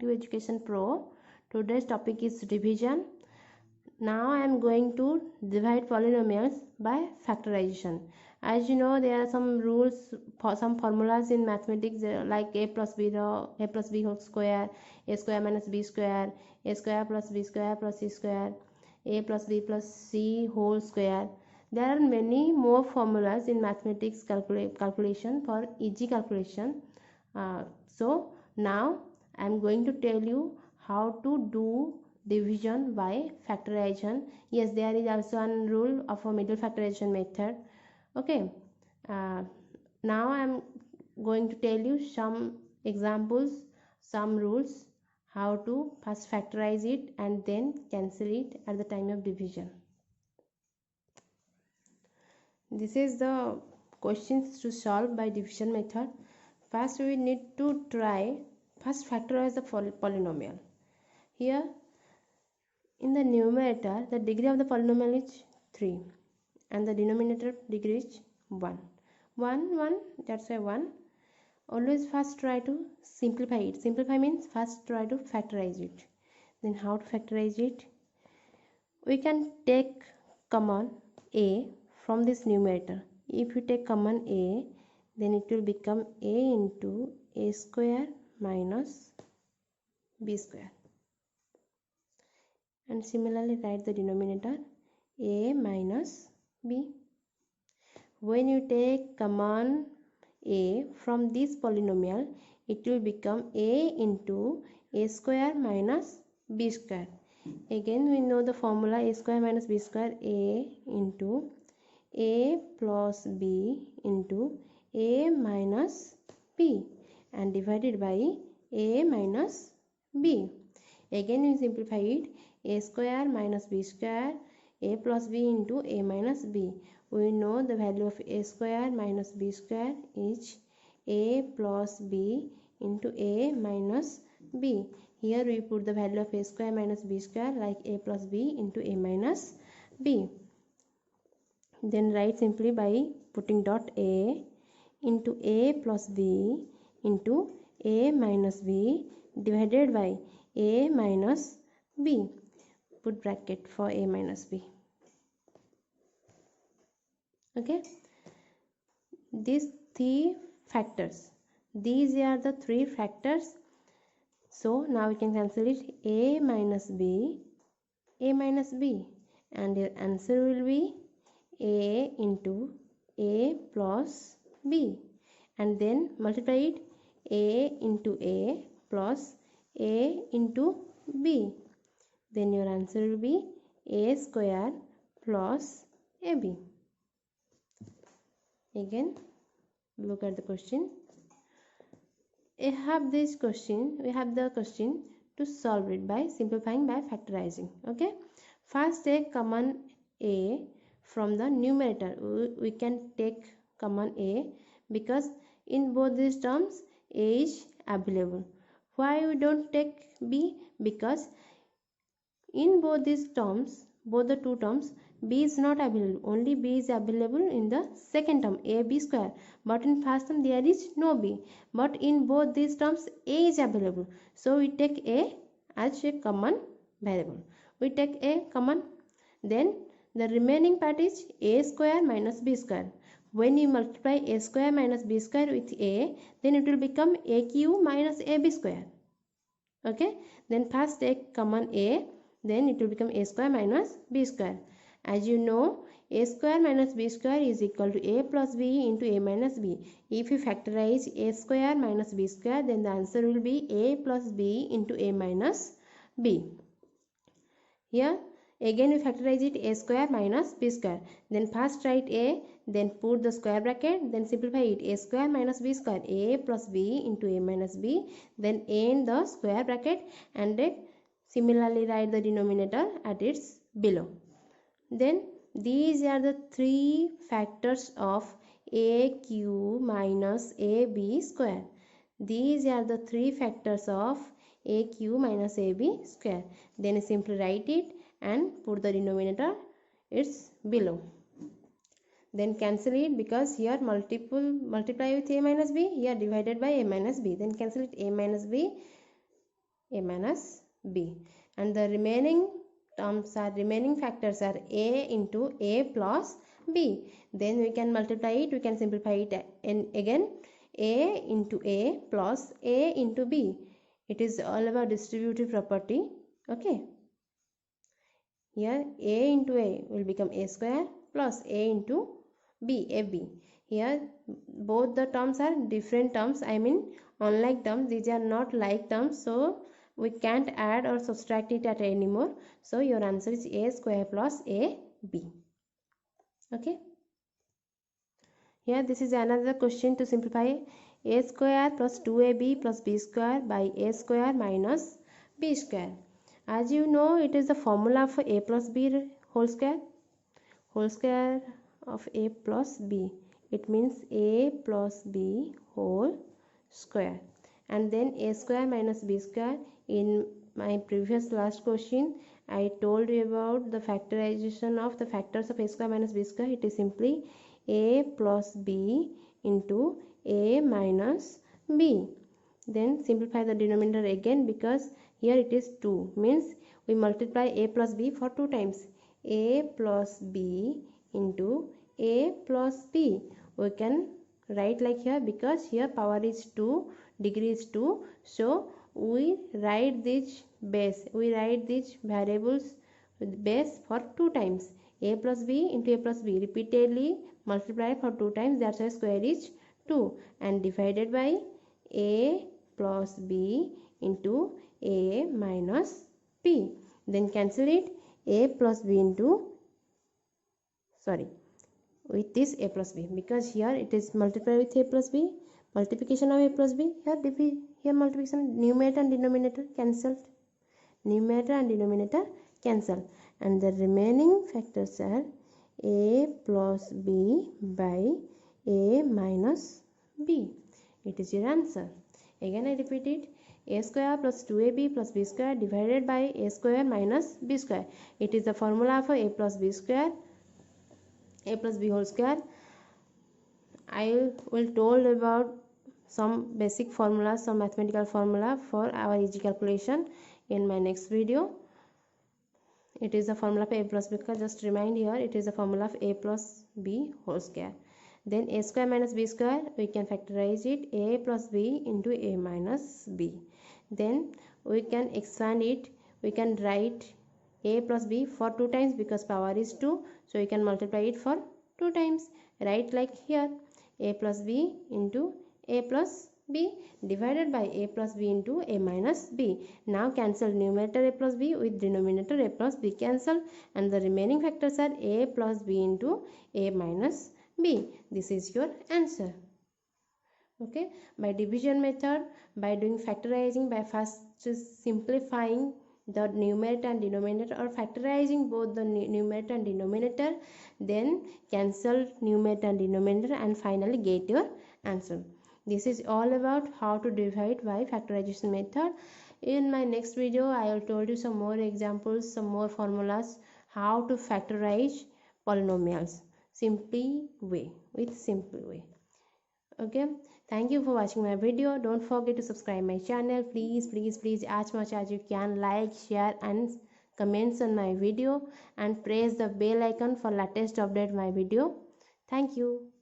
to Education Pro. Today's topic is division. Now I am going to divide polynomials by factorization. As you know, there are some rules for some formulas in mathematics like a plus b whole square, a square minus b square, a square plus b square plus c square, a plus b plus c whole square. There are many more formulas in mathematics calculation for easy calculation. So now I am going to tell you how to do division by factorization. Yes, there is also one rule of a middle factorization method. Okay, now I am going to tell you some examples, some rules, how to first factorize it and then cancel it at the time of division. This is the questions to solve by division method. First we need to try first factorize the polynomial. Here in the numerator the degree of the polynomial is 3 and the denominator degree is 1. 1, that's why 1. Always first try to simplify it. Simplify means first try to factorize it. Then how to factorize it? We can take common a from this numerator. If you take common a, then it will become a into a square minus b square. And similarly write the denominator a minus b. When you take common a from this polynomial, it will become a into a square minus b square. Again we know the formula a square minus b square, a into a plus b into a minus b and divided by a minus b. Again we simplify it, a square minus b square, a plus b into a minus b. We know the value of a square minus b square is a plus b into a minus b. Here we put the value of a square minus b square like a plus b into a minus b. Then write simply by putting dot a into a plus b into a minus b divided by a minus b. Put bracket for a minus b. Okay, these three factors, these are the three factors. So now we can cancel it, a minus b, and your answer will be a into a plus b, and then multiply it, a into a plus a into b. Then your answer will be a square plus ab. Again look at the question. We have the question to solve it by simplifying by factorizing. Okay, first take common a from the numerator. We can take common a because in both these terms a is available. Why we don't take b? Because in both these terms, both the two terms, b is not available. Only b is available in the second term, ab square. But in first term there is no b. But in both these terms a is available. So we take a as a common variable. We take a common. Then the remaining part is a square minus b square. When you multiply a square minus b square with a, then it will become a cube minus ab square. Okay. Then first take common a. Then it will become a square minus b square. As you know, a square minus b square is equal to a plus b into a minus b. If you factorize a square minus b square, then the answer will be a plus b into a minus b. Here again we factorize it, a square minus b square. Then first write a, then put the square bracket, then simplify it, a square minus b square, a plus b into a minus b. Then end the square bracket and then similarly write the denominator at its below. Then these are the three factors of a cube minus ab square. These are the three factors of a cube minus ab square. Then simply write it and put the denominator it's below. Then cancel it because here multiply with a minus b, here divided by a minus b. Then cancel it, a minus b a minus b, and the remaining factors are a into a plus b. Then we can multiply it, we can simplify it, and again a into a plus a into b. It is all about distributive property. Okay, here a into a will become a square plus a into b, ab. Here both the terms are different terms, I mean unlike terms, these are not like terms, so we can't add or subtract it at anymore. So your answer is a square plus a b. Okay, here this is another question to simplify. A square plus 2ab plus b square by a square minus b square. As you know, it is the formula for a plus b whole square of a plus b. It means a plus b whole square, and then a square minus b square. In my previous last question I told you about the factorization of the factors of a square minus b square. It is simply a plus b into a minus b. Then simplify the denominator again, because here it is 2, means we multiply a plus b for 2 times. A plus b into a plus b. We can write like here, because here power is 2, degree is 2, so we write these variables with base for 2 times. A plus b into a plus b, repeatedly multiply for 2 times, that's why square is 2, and divided by a plus b into a minus b. Then cancel it, a plus b into, with this a plus b, because here it is multiplied with a plus b, multiplication of a plus b. Here multiplication, numerator and denominator cancelled, and the remaining factors are a plus b by a minus b. It is your answer. Again I repeat it, a square plus 2ab plus b square divided by a square minus b square. It is the formula for a plus b square, a plus b whole square. I will told about some basic formulas, some mathematical formula for our easy calculation in my next video. It is the formula for a plus b square. Just remind here, it is the formula of a plus b whole square. Then a square minus b square, we can factorize it, a plus b into a minus b. Then we can expand it, we can write a plus b for 2 times, because power is 2, so we can multiply it for 2 times. Write like here, a plus b into a plus b divided by a plus b into a minus b. Now cancel numerator a plus b with denominator a plus b, cancel, and the remaining factors are a plus b into a minus b. This is your answer. Okay, by division method, by doing factorizing, by first simplifying the numerator and denominator, or factorizing both the numerator and denominator, then cancel numerator and denominator, and finally get your answer. This is all about how to divide by factorization method. In my next video I will told you some more examples, some more formulas, how to factorize polynomials with simple way. Okay, thank you for watching my video. Don't forget to subscribe my channel. Please as much as you can, like, share and comments on my video, and press the bell icon for latest update my video. Thank you.